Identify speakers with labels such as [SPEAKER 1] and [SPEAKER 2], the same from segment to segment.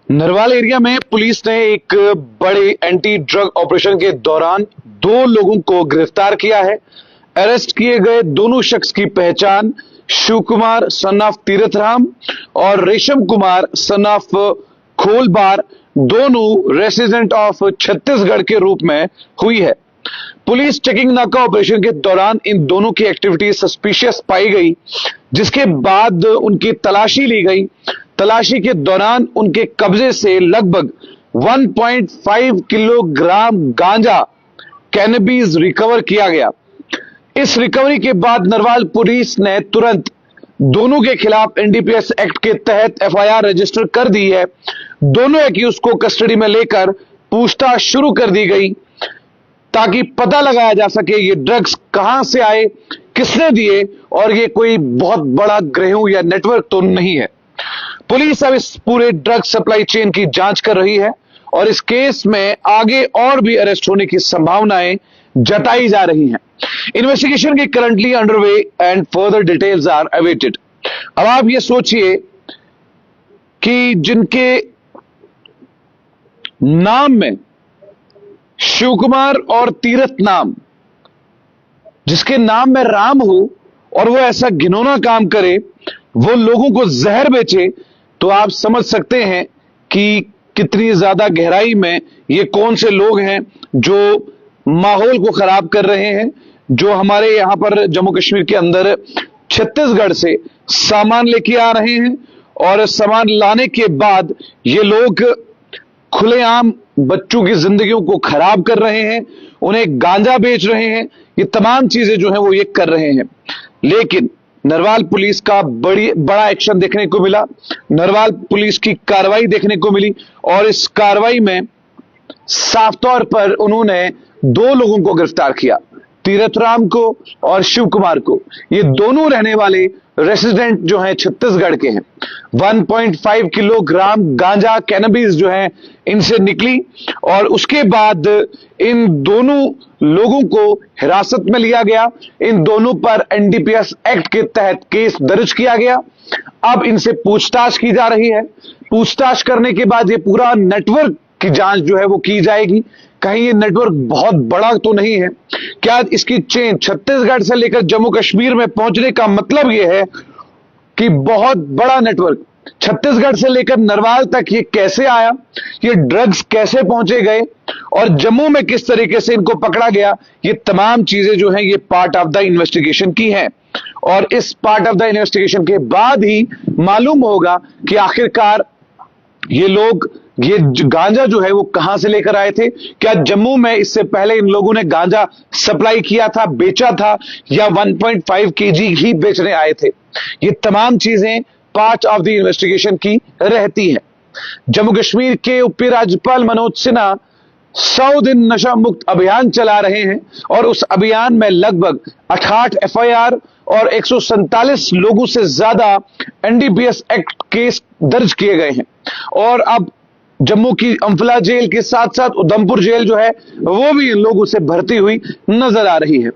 [SPEAKER 1] Narwal area में police ने एक बड़े एंटी ड्रग ऑपरेशन के दौरान 2 लोगों को गिरफ्तार किया है। अरेस्ट किए गए दोनों शख्स की पहचान शिव कुमार सन ऑफ तीरथराम और रेशम कुमार सन ऑफ खोलबार, दोनों रेसिडेंट ऑफ छत्तीसगढ़ के रूप में हुई है। पुलिस चेकिंग नाका ऑपरेशन के दौरान इन दोनों की एक्टिविटी सस्पिशियस पाई गई, जिसके बाद उनकी तलाशी ली गई। तलाशी के दौरान उनके कब्जे से लगभग 1.5 किलोग्राम गांजा कैनबीज रिकवर किया गया। इस रिकवरी के बाद नरवाल पुलिस ने तुरंत दोनों के खिलाफ एनडीपीएस एक्ट के तहत एफआईआर रजिस्टर कर दी है। दोनों एक्यूज को कस्टडी में लेकर पूछताछ शुरू कर दी गई ताकि पता लगाया जा सके ये ड्रग्स कहां से आए, किसने दिए और ये कोई बहुत बड़ा ग्रोह या नेटवर्क तो नहीं है। पुलिस अब इस पूरे ड्रग सप्लाई चेन की जांच कर रही है और इस केस में आगे और भी अरेस्ट होने की संभावनाएं जताई जा रही हैं। इन्वेस्टिगेशन की currently underway and further details are awaited. अब आप ये सोचिए कि जिनके नाम में शिव कुमार और तीरथ नाम, जिसके नाम में राम हो और वो ऐसा घिनौना काम करे, वो लोगों को जहर बेचे, तो आप समझ सकते हैं कि कितनी ज्यादा गहराई में ये कौन से लोग हैं जो माहौल को खराब कर रहे हैं, जो हमारे यहां पर जम्मू कश्मीर के अंदर छत्तीसगढ़ से सामान लेके आ रहे हैं और सामान लाने के बाद ये लोग खुलेआम बच्चों की जिंदगियों को खराब कर रहे हैं, उन्हें गांजा बेच रहे हैं। ये तमाम चीजें जो है वो ये कर रहे हैं। लेकिन नरवाल पुलिस का बड़ा एक्शन देखने को मिला, नरवाल पुलिस की कार्रवाई देखने को मिली और इस कार्रवाई में साफ तौर पर उन्होंने 2 लोगों को गिरफ्तार किया, तीरथराम को और शिव कुमार को। ये दोनों रहने वाले रेसिडेंट जो हैं छत्तीसगढ़ के हैं। 1.5 किलोग्राम गांजा कैनबीज जो है इनसे निकली और उसके बाद इन दोनों लोगों को हिरासत में लिया गया। इन दोनों पर एनडीपीएस एक्ट के तहत केस दर्ज किया गया। अब इनसे पूछताछ की जा रही है। पूछताछ करने के बाद ये पूरा नेटवर्क की जांच जो है वो की जाएगी। कहीं ये नेटवर्क बहुत बड़ा तो नहीं है? क्या इसकी चेन छत्तीसगढ़ से लेकर जम्मू कश्मीर में पहुंचने का मतलब यह है कि बहुत बड़ा नेटवर्क छत्तीसगढ़ से लेकर नरवाल तक ये कैसे आया, ये ड्रग्स कैसे पहुंचे गए और जम्मू में किस तरीके से इनको पकड़ा गया, ये तमाम चीजें जो हैं ये पार्ट ऑफ द इन्वेस्टिगेशन की हैं। और इस पार्ट ऑफ द इन्वेस्टिगेशन के बाद ही मालूम होगा कि आखिरकार ये लोग ये गांजा जो है वो कहां से लेकर आए थे। क्या जम्मू में इससे पहले इन लोगों ने गांजा सप्लाई किया था, बेचा था, या 1.5 केजी ही बेचने आए थे? ये तमाम चीजें पार्ट ऑफ द इन्वेस्टिगेशन की रहती हैं। जम्मू कश्मीर के उप राज्यपाल मनोज सिन्हा 100 दिन नशा मुक्त अभियान चला रहे हैं और उस अभियान में लगभग 68 एफआईआर और 147 लोगों से ज्यादा एनडीपीएस एक्ट केस दर्ज किए गए हैं। और अब जम्मू की अंफला जेल के साथ साथ उधमपुर जेल जो है वो भी इन लोगों से भरती हुई नजर आ रही है।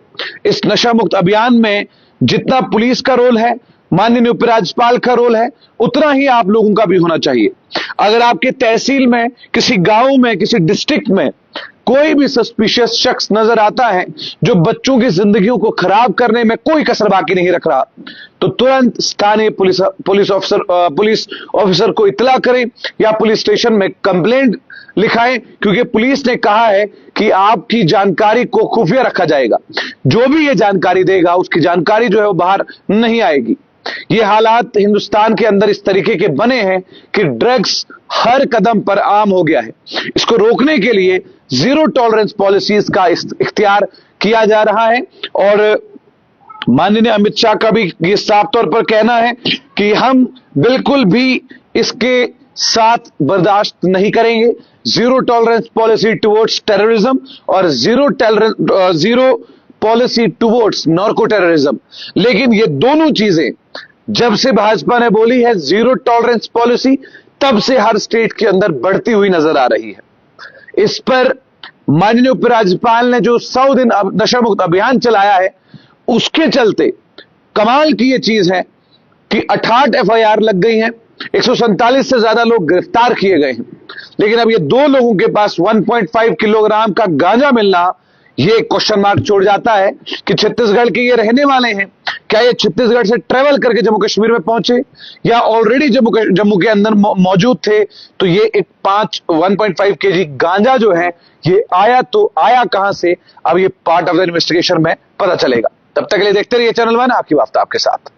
[SPEAKER 1] इस नशा मुक्त अभियान में जितना पुलिस का रोल है, माननीय उपराज्यपाल का रोल है, उतना ही आप लोगों का भी होना चाहिए। अगर आपके तहसील में, किसी गांव में, किसी डिस्ट्रिक्ट में कोई भी सस्पिशियस शख्स नजर आता है जो बच्चों की जिंदगियों को खराब करने में कोई कसर बाकी नहीं रख रहा, तो तुरंत स्थानीय पुलिस ऑफिसर को इत्तला करें या पुलिस स्टेशन में कंप्लेंट लिखाएं, क्योंकि पुलिस ने कहा है कि आपकी जानकारी को खुफिया रखा जाएगा। जो भी ये जानकारी देगा उसकी जानकारी जो है वो बाहर नहीं आएगी। ये हालात हिंदुस्तान के अंदर इस तरीके के बने हैं कि ड्रग्स हर कदम पर आम हो गया है। इसको रोकने के लिए जीरो टॉलरेंस पॉलिसीज का इख्तियार किया जा रहा है और माननीय अमित शाह का भी ये साफ तौर पर कहना है कि हम बिल्कुल भी इसके साथ बर्दाश्त नहीं करेंगे। Zero tolerance policy towards terrorism और zero policy towards narco terrorism. लेकिन ये दोनों चीजें जब से भाजपा ने बोली है जीरो टॉलरेंस पॉलिसी, तब से हर स्टेट के अंदर बढ़ती हुई नजर आ रही है। इस पर माननीय उपराज्यपाल ने जो 100 दिन नशा मुक्त अभियान चलाया है, उसके चलते कमाल की यह चीज है कि 68 एफआईआर लग गई हैं, 147 से ज्यादा लोग गिरफ्तार किए गए हैं। लेकिन अब ये दो लोगों के पास 1.5 किलोग्राम का गांजा मिलना, ये क्वेश्चन मार्क छोड़ जाता है कि छत्तीसगढ़ के ये रहने वाले हैं, क्या ये छत्तीसगढ़ से ट्रेवल करके जम्मू कश्मीर में पहुंचे या ऑलरेडी जम्मू के अंदर मौजूद थे। तो ये एक 1.5 केजी गांजा जो है ये आया, तो आया कहां से, अब ये पार्ट ऑफ द इन्वेस्टिगेशन में पता चलेगा। तब तक के लिए देखते रहिए चैनल वन, आपकी वाफ्ता आपके साथ।